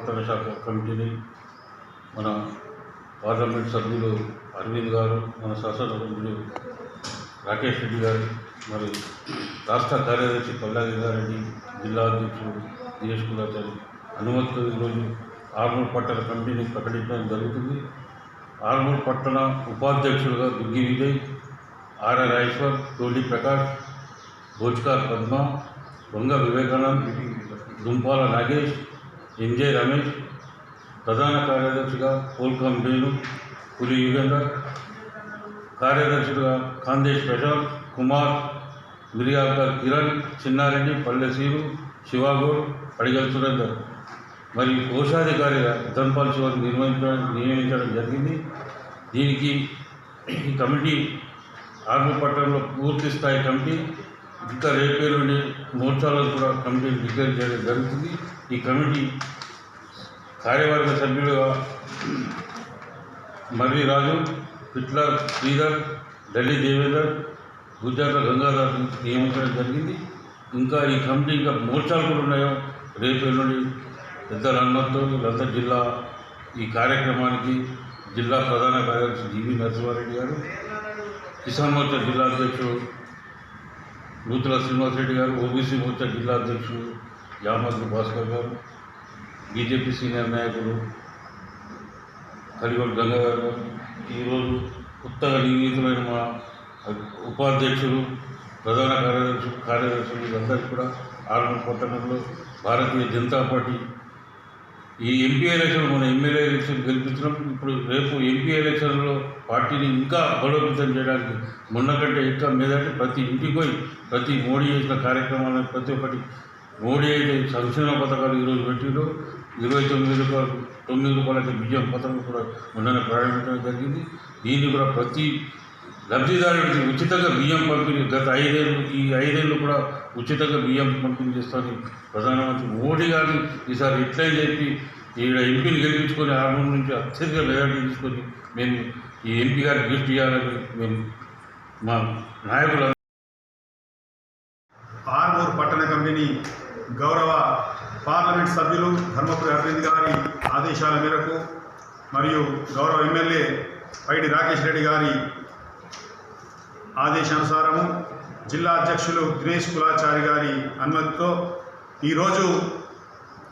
పట్టణ శాఖ కమిటీని మన పార్లమెంట్ సభ్యులు అరవింద్ గారు, మన శాసనసభ్యులు రాకేష్ రెడ్డి గారు, మరి రాష్ట్ర కార్యదర్శి పల్లాగిరెడ్డి, జిల్లా అధ్యక్షుడు దినేష్ కులాచారి అనుమతితో ఈరోజు ఆర్మూర్ పట్టణ కమిటీని ప్రకటించడం జరుగుతుంది. ఆర్మూర్ పట్టణ ఉపాధ్యక్షులుగా దుగ్గి విజయ్, ఆర్ఆర్ రాజేశ్వర్, టోలీ ప్రకాష్, భోజ్కార్ పద్మ, వంగ వివేకానంద్, దుంపాల నాగేష్, ఎంజే రమేష్, ప్రధాన కార్యదర్శిగా పోల్కం వేణు, పులి యుగేందర్, కార్యదర్శులుగా ఖాందేశ్ ప్రశాంత్, కుమార్, మిరియాల్కర్ కిరణ్, చిన్నారెడ్డి, పల్లెసీరు, శివాగౌడ్, అడిగల్ సురేందర్, మరియు కోశాధికారిగా ధన్పాల్ శివన్ నియమించడం జరిగింది. దీనికి ఈ కమిటీ ఆర్మూర్ పట్టణంలో పూర్తి స్థాయి కమిటీ, ఇంకా రేపే నుండి మోర్చాలను కూడా కమిటీని డిక్లేర్ చేయడం జరుగుతుంది. ఈ కమిటీ కార్యవర్గ సభ్యులుగా మర్రి రాజు, పిట్లర్ శ్రీధర్, ఢిల్లీ దేవేందర్, గుజ్జాట్ల గంగాధర్ నియమించడం జరిగింది. ఇంకా ఈ కమిటీ ఇంకా మోర్చాలు కూడా ఉన్నాయో రేపే నుండి పెద్దల అనుమతితో వీళ్ళంతా జిల్లా ఈ కార్యక్రమానికి జిల్లా ప్రధాన కార్యదర్శి జీవి నరసింహారెడ్డి గారు, కిసాన్ మోర్చా జిల్లా అధ్యక్షుడు నూతుల శ్రీనివాసరెడ్డి గారు, ఓబీసీ మోర్చా జిల్లా అధ్యక్షుడు యామద్రి భాస్కర్ గారు, బీజేపీ సీనియర్ నాయకుడు కలిగొండ గంగా గారు, ఈరోజు కొత్తగా నియమితులైన మా ఉపాధ్యక్షులు, ప్రధాన కార్యదర్శులు వీళ్ళందరికీ కూడా ఆర్మూర్ పట్టణంలో భారతీయ జనతా పార్టీ ఈ ఎంపీ ఎలక్షన్, మన ఎమ్మెల్యే ఎలక్షన్ గెలిపించడం, ఇప్పుడు రేపు ఎంపీ ఎలక్షన్లో పార్టీని ఇంకా బలోపేతం చేయడానికి మొన్న కంటే ఇంకా మీదంటే ప్రతి ఇంటికి పోయి ప్రతి మోడీ చేసిన కార్యక్రమాలను ప్రతి ఒక్కటి మోడీ అయితే సంక్షేమ పథకాలు ఈరోజు పెట్టిలో 29 రూపాయలకి బియ్యం పథకం కూడా మొన్ననే ప్రారంభించడం జరిగింది. దీన్ని కూడా ప్రతి లబ్ధిదారుడికి ఉచితంగా బియ్యం పంపిణీ గత 5 ఏళ్ళు, ఈ 5 ఏళ్ళు కూడా ఉచితంగా బియ్యం పంపిణీ చేస్తామని ప్రధానమంత్రి మోడీ గారిని ఈసారి ఎట్లయినా చెప్పి ఈడ ఎంపీని గెలిపించుకొని ఆర్మూర్ నుంచి అత్యధిక మెజార్టీ తీసుకొని మేము ఈ ఎంపీ గారికి గిఫ్ట్ ఇవ్వాలని మేము మా నాయకులు. ఆర్మూర్ పట్టణ కమిటీని గౌరవ పార్లమెంట్ సభ్యులు ధర్మపురి అరవింద్ గారి ఆదేశాల మేరకు మరియు గౌరవ ఎమ్మెల్యే పైడి రాకేష్ రెడ్డి గారి ఆదేశానుసారము జిల్లా అధ్యక్షులు దినేష్ కులాచారి గారి అనుమతితో ఈరోజు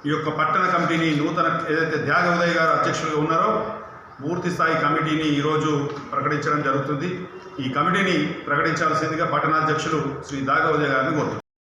ఈ యొక్క పట్టణ కమిటీని నూతన ఏదైతే త్యాగ ఉదయ్ గారు అధ్యక్షులుగా ఉన్నారో పూర్తి స్థాయి కమిటీని ఈరోజు ప్రకటించడం జరుగుతుంది. ఈ కమిటీని ప్రకటించాల్సిందిగా పట్టణాధ్యక్షులు శ్రీ త్యాగ ఉదయ్ గారిని కోరుతున్నారు.